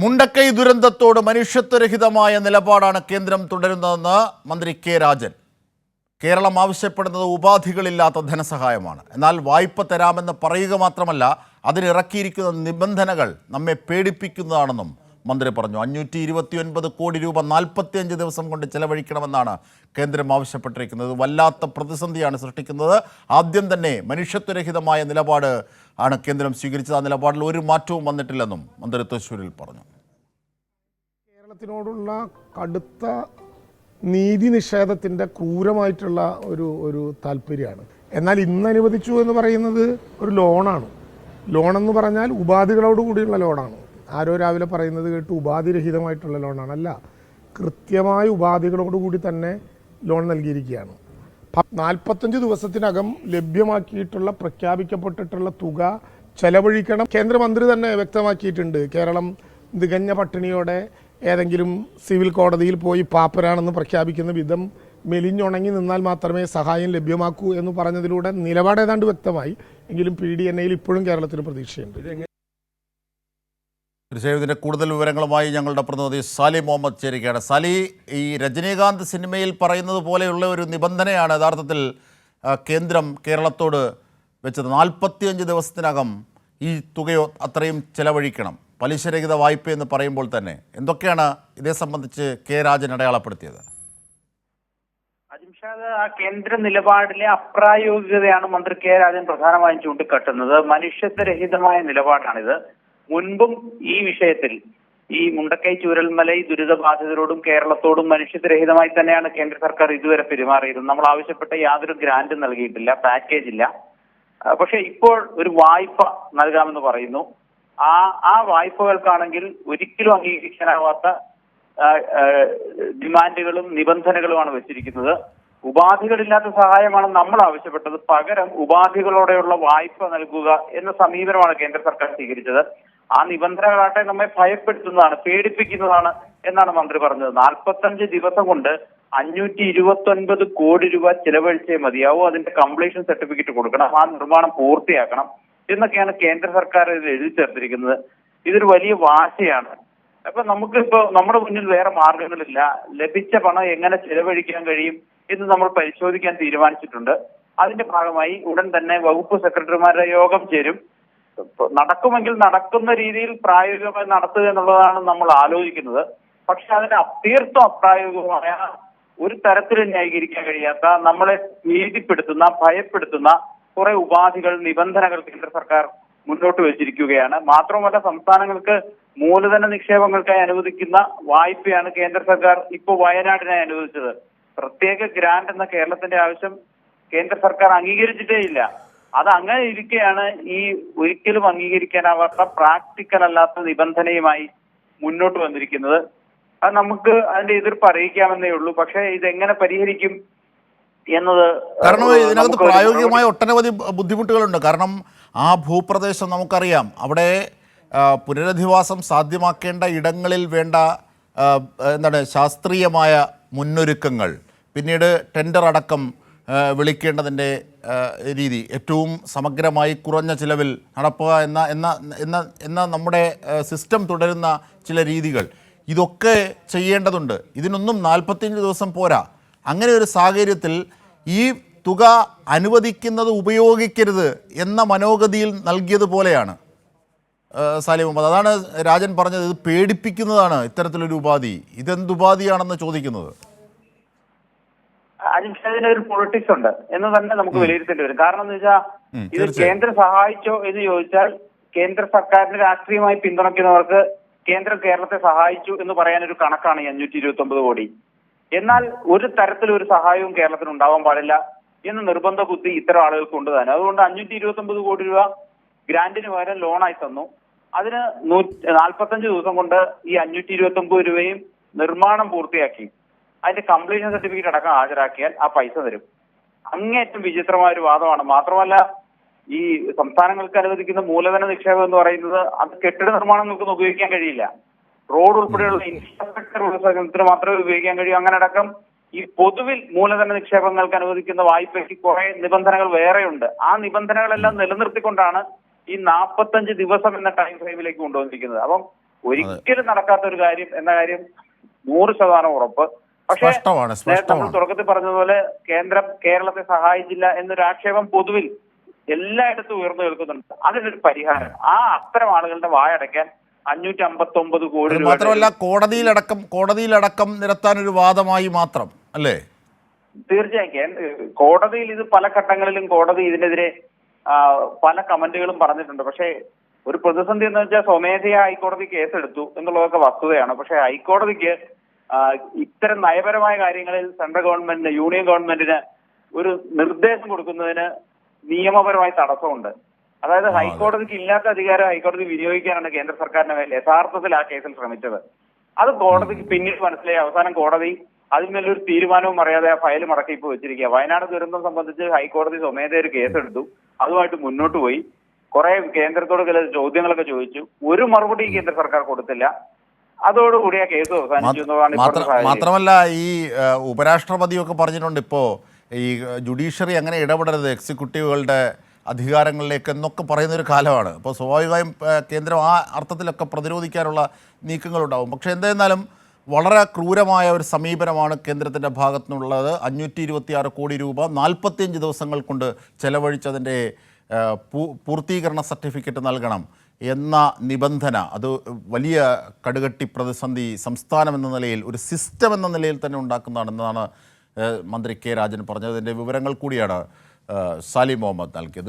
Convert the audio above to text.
മുണ്ടക്കൈ ദുരന്തത്തോട് മനുഷ്യത്വരഹിതമായ നിലപാടാണ് കേന്ദ്രം തുടരുന്നതെന്ന് മന്ത്രി കെ രാജൻ. കേരളം ആവശ്യപ്പെടുന്നത് ഉപാധികളില്ലാത്ത ധനസഹായമാണ്. എന്നാൽ വായ്പ തരാമെന്ന് പറയുക മാത്രമല്ല, അതിനിറക്കിയിരിക്കുന്ന നിബന്ധനകൾ നമ്മെ പേടിപ്പിക്കുന്നതാണെന്നും മന്ത്രി പറഞ്ഞു. 529 കോടി രൂപ 45 ദിവസം കൊണ്ട് ചെലവഴിക്കണമെന്നാണ് കേന്ദ്രം ആവശ്യപ്പെട്ടിരിക്കുന്നത്. വല്ലാത്ത പ്രതിസന്ധിയാണ് സൃഷ്ടിക്കുന്നത്. ആദ്യം തന്നെ മനുഷ്യത്വരഹിതമായ നിലപാട് ആണ് കേന്ദ്രം സ്വീകരിച്ചത്. ആ നിലപാടിൽ ഒരു മാറ്റവും വന്നിട്ടില്ലെന്നും മന്ത്രി തൃശ്ശൂരിൽ പറഞ്ഞു. കേരളത്തിനോടുള്ള കടുത്ത നീതി നിഷേധത്തിൻ്റെ ക്രൂരമായിട്ടുള്ള ഒരു താല്പര്യമാണ്. എന്നാൽ ഇന്ന് അനുവദിച്ചു എന്ന് പറയുന്നത് ഒരു ലോണാണ്. ലോണെന്ന് പറഞ്ഞാൽ ഉപാധികളോട് കൂടിയുള്ള ലോണാണ്. ആരോ രാവിലെ പറയുന്നത് കേട്ട് ഉപാധിരഹിതമായിട്ടുള്ള ലോണാണ്. അല്ല, കൃത്യമായ ഉപാധികളോടുകൂടി തന്നെ ലോൺ നൽകിയിരിക്കുകയാണ്. 45 ദിവസത്തിനകം ലഭ്യമാക്കിയിട്ടുള്ള പ്രഖ്യാപിക്കപ്പെട്ടിട്ടുള്ള തുക ചെലവഴിക്കണം. കേന്ദ്രമന്ത്രി തന്നെ വ്യക്തമാക്കിയിട്ടുണ്ട്. കേരളം തികഞ്ഞ പട്ടിണിയോടെ ഏതെങ്കിലും സിവിൽ കോടതിയിൽ പോയി പാപ്പരാണെന്ന് പ്രഖ്യാപിക്കുന്ന വിധം മെലിഞ്ഞുണങ്ങി നിന്നാൽ മാത്രമേ സഹായം ലഭ്യമാക്കൂ എന്ന് പറഞ്ഞതിലൂടെ നിലപാട് ഏതാണ്ട് വ്യക്തമായി. എങ്കിലും PDNAയിൽ ഇപ്പോഴും കേരളത്തിന് പ്രതീക്ഷയുണ്ട്. ഇതിൻ്റെ കൂടുതൽ വിവരങ്ങളുമായി ഞങ്ങളുടെ പ്രതിനിധി സാലി മുഹമ്മദ് ചേരുകയാണ്. സാലി, ഈ രജനീകാന്ത് സിനിമയിൽ പറയുന്നത് പോലെയുള്ള ഒരു നിബന്ധനയാണ് യഥാർത്ഥത്തിൽ കേന്ദ്രം കേരളത്തോട് വെച്ചത്. 45 ദിവസത്തിനകം ഈ തുകയോ അത്രയും ചെലവഴിക്കണം, പലിശരഹിത വായ്പ എന്ന് പറയുമ്പോൾ തന്നെ എന്തൊക്കെയാണ് ഇതേ സംബന്ധിച്ച് കെ രാജൻ അടയാളപ്പെടുത്തിയത്? അജിംഷാദ്, ആ കേന്ദ്ര നിലപാടിലെ അപ്രായോഗികതയാണ് മന്ത്രി കെ രാജൻ പ്രധാനമായും ചൂണ്ടിക്കാട്ടുന്നത്. മനുഷ്യത്വരഹിതമായ നിലപാടാണിത്. മുൻപും ഈ വിഷയത്തിൽ ഈ മുണ്ടക്കൈ ചൂരൽമല ദുരിതബാധിതരോടും കേരളത്തോടും മനുഷ്യത്വരഹിതമായി തന്നെയാണ് കേന്ദ്ര സർക്കാർ ഇതുവരെ പെരുമാറിയിരുന്നത്. നമ്മൾ ആവശ്യപ്പെട്ട യാതൊരു ഗ്രാന്റും നൽകിയിട്ടില്ല, പാക്കേജ് ഇല്ല. പക്ഷെ ഇപ്പോൾ ഒരു വായ്പ നൽകാമെന്ന് പറയുന്നു. ആ വായ്പകൾക്കാണെങ്കിൽ ഒരിക്കലും അംഗീകരിക്കാനാവാത്ത ഡിമാൻഡുകളും നിബന്ധനകളുമാണ് വെച്ചിരിക്കുന്നത്. ഉപാധികളില്ലാത്ത സഹായമാണ് നമ്മൾ ആവശ്യപ്പെട്ടത്. പകരം ഉപാധികളോടെയുള്ള വായ്പ നൽകുക എന്ന സമീപനമാണ് കേന്ദ്ര സർക്കാർ സ്വീകരിച്ചത്. ആ നിബന്ധനകളാട്ടെ നമ്മെ ഭയപ്പെടുത്തുന്നതാണ്, പേടിപ്പിക്കുന്നതാണ് എന്നാണ് മന്ത്രി പറഞ്ഞത്. 45 ദിവസം കൊണ്ട് 529 കോടി രൂപ ചിലവഴിച്ചേ മതിയാവും. അതിന്റെ കംപ്ലീഷൻ സർട്ടിഫിക്കറ്റ് കൊടുക്കണം, ആ നിർമ്മാണം പൂർത്തിയാക്കണം എന്നൊക്കെയാണ് കേന്ദ്ര സർക്കാർ ഇതിൽ എഴുതി ചേർത്തിരിക്കുന്നത്. ഇതൊരു വലിയ വാശിയാണ്. അപ്പൊ നമുക്കിപ്പോ നമ്മുടെ മുന്നിൽ വേറെ മാർഗങ്ങളില്ല. ലഭിച്ച പണം എങ്ങനെ ചെലവഴിക്കാൻ കഴിയും എന്ന് നമ്മൾ പരിശോധിക്കാൻ തീരുമാനിച്ചിട്ടുണ്ട്. അതിന്റെ ഭാഗമായി ഉടൻ തന്നെ വകുപ്പ് സെക്രട്ടറിമാരുടെ യോഗം ചേരും. നടക്കുമെങ്കിൽ നടക്കുന്ന രീതിയിൽ പ്രായോഗികമായി നടത്തുക എന്നുള്ളതാണ് നമ്മൾ ആലോചിക്കുന്നത്. പക്ഷെ അതിന് തീർത്തും അപ്രായോഗികമായ, ഒരു തരത്തിലും ന്യായീകരിക്കാൻ കഴിയാത്ത, നമ്മളെ ഭീതിപ്പെടുത്തുന്ന, ഭയപ്പെടുത്തുന്ന കുറെ ഉപാധികൾ, നിബന്ധനകൾ കേന്ദ്ര സർക്കാർ മുന്നോട്ട് വെച്ചിരിക്കുകയാണ്. മാത്രമല്ല, സംസ്ഥാനങ്ങൾക്ക് മൂലധന നിക്ഷേപങ്ങൾക്കായി അനുവദിക്കുന്ന വായ്പയാണ് കേന്ദ്ര സർക്കാർ ഇപ്പോൾ വയനാടിനായി അനുവദിച്ചത്. പ്രത്യേക ഗ്രാന്റ് എന്ന കേരളത്തിന്റെ ആവശ്യം കേന്ദ്ര സർക്കാർ അംഗീകരിച്ചിട്ടേ ഇല്ല. അത് അങ്ങനെ ഇരിക്കെയാണ് ഈ ഒരിക്കലും അംഗീകരിക്കാനാവാത്ത, പ്രാക്ടിക്കൽ അല്ലാത്ത നിബന്ധനയുമായി മുന്നോട്ട് വന്നിരിക്കുന്നത്. അത് നമുക്ക് അതിന്റെ എതിർപ്പ് അറിയിക്കാമെന്നേ ഉള്ളൂ. പക്ഷേ ഇതെങ്ങനെ പരിഹരിക്കും എന്നത്, കാരണം ഇതിനകത്ത് പ്രായോഗികമായ ഒട്ടനവധി ബുദ്ധിമുട്ടുകളുണ്ട്. കാരണം ആ ഭൂപ്രദേശം നമുക്കറിയാം, അവിടെ പുനരധിവാസം സാധ്യമാക്കേണ്ട ഇടങ്ങളിൽ വേണ്ട ശാസ്ത്രീയമായ മുന്നൊരുക്കങ്ങൾ, പിന്നീട് ടെൻഡർ അടക്കം വിളിക്കേണ്ടതിൻ്റെ രീതി, ഏറ്റവും സമഗ്രമായി കുറഞ്ഞ ചിലവിൽ നടത്തുക എന്ന നമ്മുടെ സിസ്റ്റം തുടരുന്ന ചില രീതികൾ, ഇതൊക്കെ ചെയ്യേണ്ടതുണ്ട്. ഇതിനൊന്നും 45 ദിവസം പോരാ. അങ്ങനെ ഒരു സാഹചര്യത്തിൽ ഈ തുക അനുവദിക്കുന്നത് ഉപയോഗിക്കരുത് എന്ന മനോഗതിയിൽ നൽകിയതുപോലെയാണ് സാലി മുഹമ്മദ്. അതാണ് രാജൻ പറഞ്ഞത്, ഇത് പേടിപ്പിക്കുന്നതാണ് ഇത്തരത്തിലൊരു ഉപാധി. ഇതെന്തുപാധിയാണെന്ന് ചോദിക്കുന്നത്. അതിനൊരു പൊളിറ്റിക്സ് ഉണ്ട് എന്ന് തന്നെ നമുക്ക് വിലയിരുത്തേണ്ടി വരും. കാരണം എന്ന് വെച്ചാൽ, ഇത് കേന്ദ്രം സഹായിച്ചോ എന്ന് ചോദിച്ചാൽ, കേന്ദ്ര സർക്കാരിന് രാഷ്ട്രീയമായി പിന്തുണയ്ക്കുന്നവർക്ക് കേന്ദ്രം കേരളത്തെ സഹായിച്ചു എന്ന് പറയാനൊരു കണക്കാണ് ഈ 529 കോടി. എന്നാൽ ഒരു തരത്തിലും ഒരു സഹായവും കേരളത്തിന് ഉണ്ടാവാൻ പാടില്ല എന്ന് നിർബന്ധ ബുദ്ധി ഇത്തരം ആളുകൾക്ക് ഉണ്ട് തന്നെ. അതുകൊണ്ട് 529 കോടി രൂപ ഗ്രാന്റിന് പകരം ലോണായി തന്നു. അതിന് 45 ദിവസം കൊണ്ട് ഈ 529 രൂപയും നിർമ്മാണം പൂർത്തിയാക്കി അതിന്റെ കംപ്ലീഷൻ സർട്ടിഫിക്കറ്റ് അടക്കം ഹാജരാക്കിയാൽ ആ പൈസ തരും. അങ്ങേറ്റം വിചിത്രമായ ഒരു വാദമാണ്. മാത്രമല്ല, ഈ സംസ്ഥാനങ്ങൾക്ക് അനുവദിക്കുന്ന മൂലധന നിക്ഷേപം എന്ന് പറയുന്നത് അത് കെട്ടിട നിർമ്മാണങ്ങൾക്കൊന്നും ഉപയോഗിക്കാൻ കഴിയില്ല. റോഡ് ഉൾപ്പെടെയുള്ള ഇൻഫ്രാസ്ട്രക്ചർ വികസനത്തിന് മാത്രമേ ഉപയോഗിക്കാൻ കഴിയൂ. അങ്ങനെ അടക്കം ഈ പൊതുവിൽ മൂലധന നിക്ഷേപങ്ങൾക്ക് അനുവദിക്കുന്ന വായ്പയ്ക്ക് കുറെ നിബന്ധനകൾ വേറെയുണ്ട്. ആ നിബന്ധനകളെല്ലാം നിലനിർത്തിക്കൊണ്ടാണ് ഈ 45 ദിവസം എന്ന ടൈം ഫ്രെയിമിലേക്ക് കൊണ്ടുവന്നിരിക്കുന്നത്. അപ്പം ഒരിക്കലും നടക്കാത്ത ഒരു കാര്യം എന്ന കാര്യം 100% ഉറപ്പ്. പക്ഷേ സ്പഷ്ടമാണ്, നമ്മൾ സ്പഷ്ടമാണ്. തുടക്കത്തിൽ പറഞ്ഞതുപോലെ കേന്ദ്രം കേരളത്തെ സഹായിച്ചില്ല എന്നൊരു ആക്ഷേപം പൊതുവിൽ എല്ലായിടത്തും ഉയർന്നു കേൾക്കുന്നുണ്ട്. അതിനൊരു പരിഹാരം അത്തരം ആളുകളുടെ വായടയ്ക്കാൻ 559 കോടി അത് രൂപ. മാത്രമല്ല കോടതിയിലടക്കം നിരത്താനൊരു വാദമായി മാത്രം അല്ലേ? തീർച്ചയായും കോടതിയിൽ ഇത് പല ഘട്ടങ്ങളിലും കോടതി ഇതിനെതിരെ പല കമന്റുകളും പറഞ്ഞിട്ടുണ്ട്. പക്ഷേ ഒരു പ്രതിസന്ധി എന്ന് വെച്ചാൽ സ്വമേധയാ ഹൈക്കോടതി കേസെടുത്തു എന്നുള്ളതൊക്കെ വസ്തുതയാണ്. പക്ഷേ ഹൈക്കോടതിക്ക് ഇത്തരം നയപരമായ കാര്യങ്ങളിൽ സെൻട്രൽ ഗവൺമെന്റിന്, യൂണിയൻ ഗവൺമെന്റിന് ഒരു നിർദ്ദേശം കൊടുക്കുന്നതിന് നിയമപരമായി തടസ്സമുണ്ട്. അതായത് ഹൈക്കോടതിക്ക് ഇല്ലാത്ത അധികാരം ഹൈക്കോടതി വിനിയോഗിക്കാനാണ് കേന്ദ്ര സർക്കാരിന്റെ മേൽ യഥാർത്ഥത്തിൽ ആ കേസിൽ ശ്രമിച്ചത്. അത് കോടതിക്ക് പിന്നീട് മനസ്സിലായി. അവസാനം കോടതി അതിന്മേലൊരു തീരുമാനവും അറിയാതെ ആ ഫയൽ മടക്കി ഇപ്പോൾ വെച്ചിരിക്കുക. വയനാട് ദുരന്തം സംബന്ധിച്ച് ഹൈക്കോടതി സ്വമേധയാ ഒരു കേസെടുത്തു. അതുമായിട്ട് മുന്നോട്ട് പോയി. കുറെ കേന്ദ്രത്തോട് ചില ചോദ്യങ്ങളൊക്കെ ചോദിച്ചു. ഒരു മറുപടി കേന്ദ്ര സർക്കാർ കൊടുത്തില്ല. അതോടുകൂടി ആ കേസ് അവസാനിച്ചു എന്നതാണ് ഇപ്പോഴത്തെ സാഹചര്യം. മാത്രമല്ല ഈ ഉപരാഷ്ട്രപതിയൊക്കെ പറഞ്ഞിട്ടുണ്ട് ഇപ്പോൾ ഈ ജുഡീഷ്യറി അങ്ങനെ ഇടപെടരുത് എക്സിക്യൂട്ടീവുകളുടെ അധികാരങ്ങളിലേക്ക് എന്നൊക്കെ പറയുന്നൊരു കാലമാണ്. അപ്പോൾ സ്വാഭാവികമായും കേന്ദ്രം ആ അർത്ഥത്തിലൊക്കെ പ്രതിരോധിക്കാനുള്ള നീക്കങ്ങളുണ്ടാവും. പക്ഷേ എന്തായിരുന്നാലും വളരെ ക്രൂരമായ ഒരു സമീപനമാണ് കേന്ദ്രത്തിൻ്റെ ഭാഗത്തു നിന്നുള്ളത്. 526 കോടി രൂപ 45 ദിവസങ്ങൾ കൊണ്ട് ചെലവഴിച്ചതിൻ്റെ പൂർത്തീകരണ സർട്ടിഫിക്കറ്റ് നൽകണം എന്ന നിബന്ധന, അത് വലിയ കടുകട്ടി പ്രതിസന്ധി സംസ്ഥാനം എന്ന നിലയിൽ, ഒരു സിസ്റ്റം എന്ന നിലയിൽ തന്നെ ഉണ്ടാക്കുന്നതാണെന്നാണ് മന്ത്രി കെ രാജൻ പറഞ്ഞത്. അതിൻ്റെ വിവരങ്ങൾ കൂടിയാണ് സാലി മുഹമ്മദ് നൽകിയത്.